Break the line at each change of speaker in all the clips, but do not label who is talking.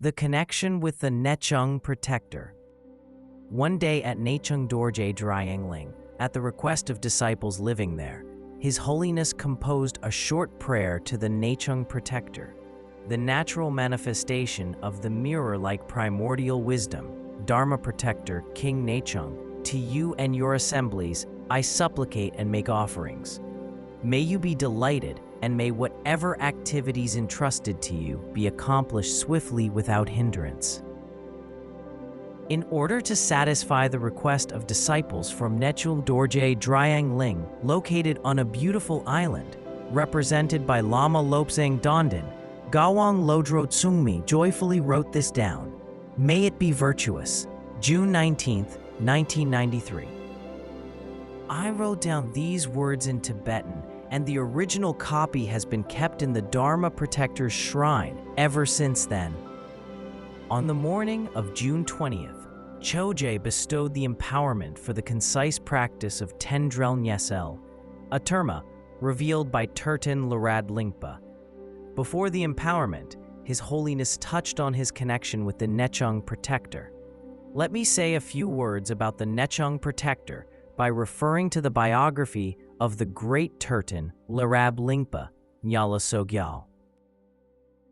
The connection with the Nechung Protector. One day at Nechung Dorje Dudjom, at the request of disciples living there, His Holiness composed a short prayer to the Nechung Protector, the natural manifestation of the mirror-like primordial wisdom, Dharma Protector, King Nechung. To you and your assemblies, I supplicate and make offerings. May you be delighted, and may whatever activities entrusted to you be accomplished swiftly without hindrance. In order to satisfy the request of disciples from Nechung Dorje Dudjom, located on a beautiful island, represented by Lama Lobsang Dondon, Gawang Lodro Tsungmi joyfully wrote this down. May it be virtuous. June 19, 1993. I wrote down these words in Tibetan, and the original copy has been kept in the Dharma Protector's shrine ever since then. On the morning of June 20th, Choje bestowed the empowerment for the concise practice of Tendrel Nyesel, a terma revealed by terton Lerab Lingpa. Before the empowerment, His Holiness touched on his connection with the Nechung Protector. Let me say a few words about the Nechung Protector by referring to the biography of the great terton Lerab Lingpa, Nyala Sogyal.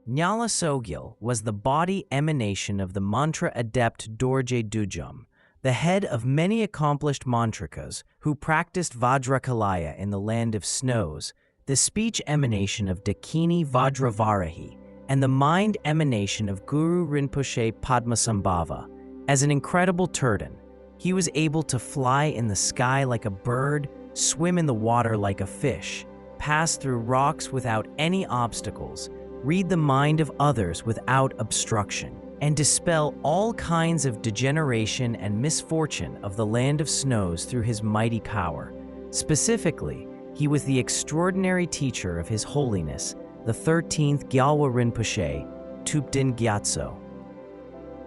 Nyala Sogyal was the body emanation of the mantra adept Dorje Dudjom, the head of many accomplished mantrikas who practiced Vajrakilaya in the land of snows, the speech emanation of Dakini Vajravarahi, and the mind emanation of Guru Rinpoche Padmasambhava. As an incredible terton, he was able to fly in the sky like a bird, swim in the water like a fish, pass through rocks without any obstacles, read the mind of others without obstruction, and dispel all kinds of degeneration and misfortune of the land of snows through his mighty power. Specifically, he was the extraordinary teacher of His Holiness, the 13th Gyalwa Rinpoche Thubten Gyatso.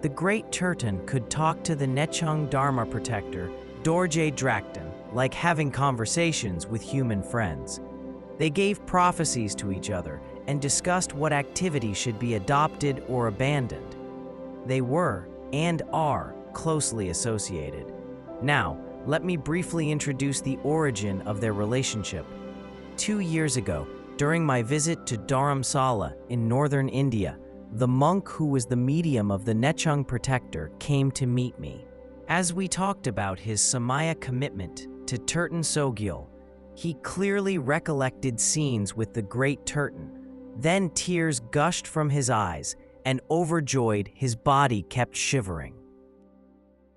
The great terton could talk to the Nechung Dharma Protector, Dorje Dudjom, like having conversations with human friends. They gave prophecies to each other and discussed what activity should be adopted or abandoned. They were, and are, closely associated. Now, let me briefly introduce the origin of their relationship. 2 years ago, during my visit to Dharamsala in northern India, the monk who was the medium of the Nechung Protector came to meet me. As we talked about his Samaya commitment to Terton Sogyal, he clearly recollected scenes with the great terton. Then tears gushed from his eyes, and overjoyed, his body kept shivering.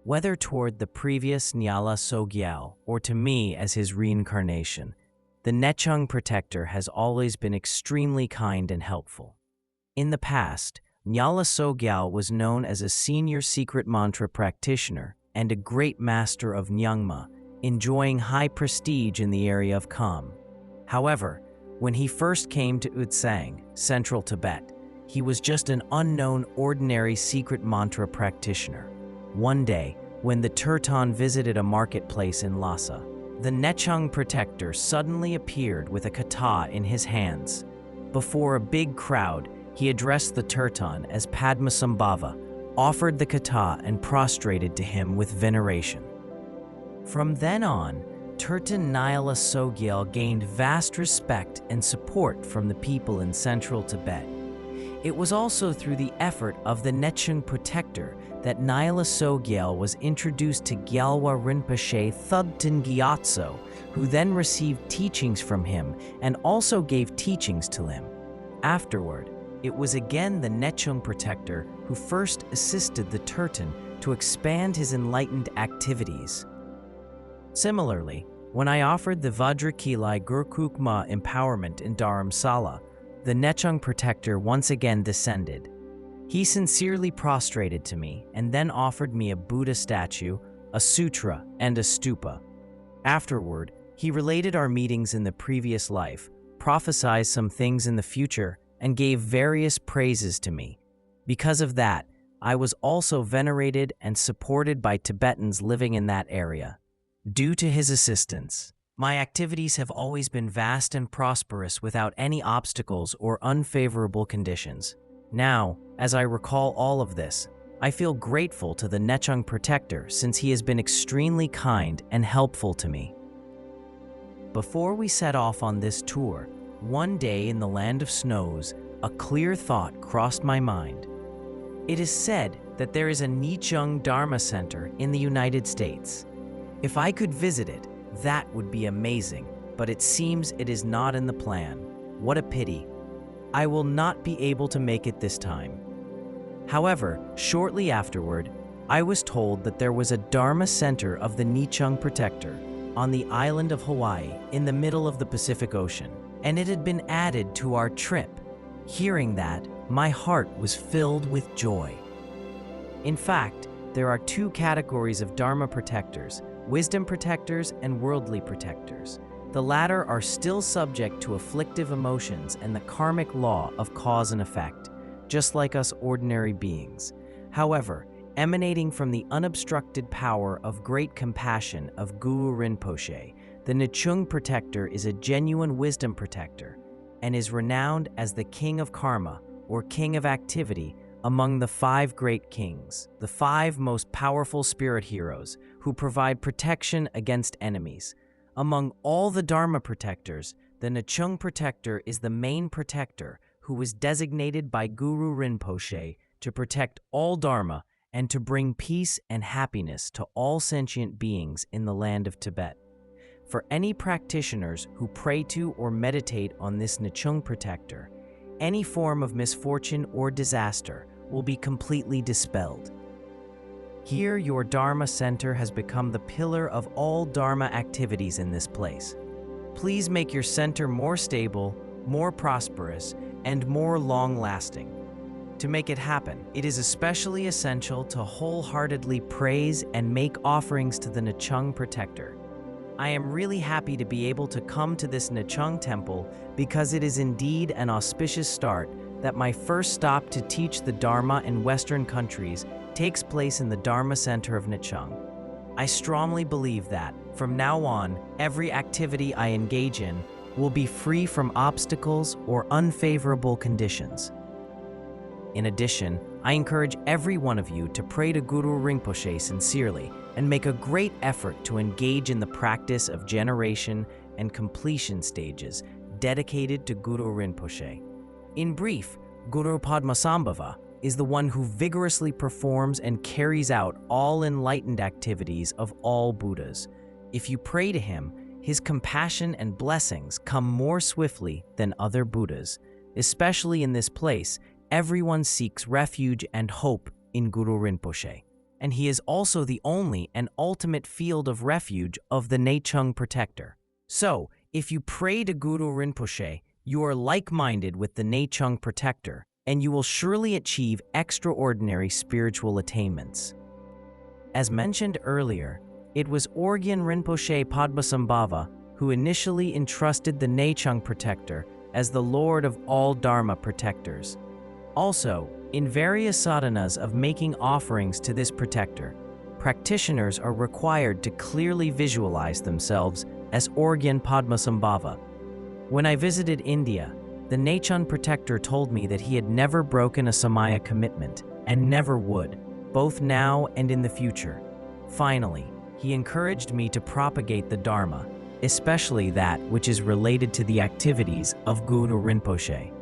Whether toward the previous Nyala Sogyal or to me as his reincarnation, the Nechung Protector has always been extremely kind and helpful. In the past, Nyala Sogyal was known as a senior secret mantra practitioner and a great master of Nyingma, enjoying high prestige in the area of Kham. However, when he first came to Utsang, central Tibet, he was just an unknown ordinary secret mantra practitioner. One day, when the terton visited a marketplace in Lhasa, the Nechung Protector suddenly appeared with a kata in his hands. Before a big crowd, he addressed the terton as Padmasambhava, offered the kata and prostrated to him with veneration. From then on, terton Nyala Sogyal gained vast respect and support from the people in central Tibet. It was also through the effort of the Nechung Protector that Nyala Sogyal was introduced to Gyalwa Rinpoche Thubten Gyatso, who then received teachings from him and also gave teachings to him. Afterward, it was again the Nechung Protector who first assisted the terton to expand his enlightened activities. Similarly, when I offered the Vajrakilaya Gurukukma empowerment in Dharamsala, the Nechung Protector once again descended. He sincerely prostrated to me and then offered me a Buddha statue, a sutra, and a stupa. Afterward, he related our meetings in the previous life, prophesied some things in the future, and gave various praises to me. Because of that, I was also venerated and supported by Tibetans living in that area. Due to his assistance, my activities have always been vast and prosperous without any obstacles or unfavorable conditions. Now, as I recall all of this, I feel grateful to the Nechung Protector since he has been extremely kind and helpful to me. Before we set off on this tour, one day in the land of snows, a clear thought crossed my mind. It is said that there is a Nechung Dharma Center in the United States. If I could visit it, that would be amazing, but it seems it is not in the plan. What a pity. I will not be able to make it this time. However, shortly afterward, I was told that there was a Dharma Center of the Nechung Protector on the island of Hawaii in the middle of the Pacific Ocean, and it had been added to our trip. Hearing that, my heart was filled with joy. In fact, there are two categories of Dharma protectors: wisdom protectors and worldly protectors. The latter are still subject to afflictive emotions and the karmic law of cause and effect, just like us ordinary beings. However, emanating from the unobstructed power of great compassion of Guru Rinpoche, the Nechung Protector is a genuine wisdom protector and is renowned as the King of Karma, or King of Activity, among the 5 great kings, the 5 most powerful spirit heroes who provide protection against enemies. Among all the Dharma protectors, the Nechung Protector is the main protector who was designated by Guru Rinpoche to protect all Dharma and to bring peace and happiness to all sentient beings in the land of Tibet. For any practitioners who pray to or meditate on this Nechung Protector, any form of misfortune or disaster will be completely dispelled. Here, your Dharma Center has become the pillar of all Dharma activities in this place. Please make your center more stable, more prosperous, and more long-lasting. To make it happen, it is especially essential to wholeheartedly praise and make offerings to the Nechung Protector. I am really happy to be able to come to this Nechung temple because it is indeed an auspicious start that my first stop to teach the Dharma in Western countries takes place in the Dharma Center of Nechung. I strongly believe that, from now on, every activity I engage in will be free from obstacles or unfavorable conditions. In addition, I encourage every one of you to pray to Guru Rinpoche sincerely and make a great effort to engage in the practice of generation and completion stages dedicated to Guru Rinpoche. In brief, Guru Padmasambhava is the one who vigorously performs and carries out all enlightened activities of all Buddhas. If you pray to him, his compassion and blessings come more swiftly than other Buddhas. Especially in this place, everyone seeks refuge and hope in Guru Rinpoche, and he is also the only and ultimate field of refuge of the Nechung Protector. So, if you pray to Guru Rinpoche, you are like-minded with the Nechung Protector, and you will surely achieve extraordinary spiritual attainments. As mentioned earlier, it was Dorje Rinpoche Padmasambhava who initially entrusted the Nechung Protector as the Lord of all Dharma protectors. Also, in various sadhanas of making offerings to this protector, practitioners are required to clearly visualize themselves as Dorje Padmasambhava. When I visited India, the Nechung Protector told me that he had never broken a Samaya commitment and never would, both now and in the future. Finally, he encouraged me to propagate the Dharma, especially that which is related to the activities of Guru Rinpoche.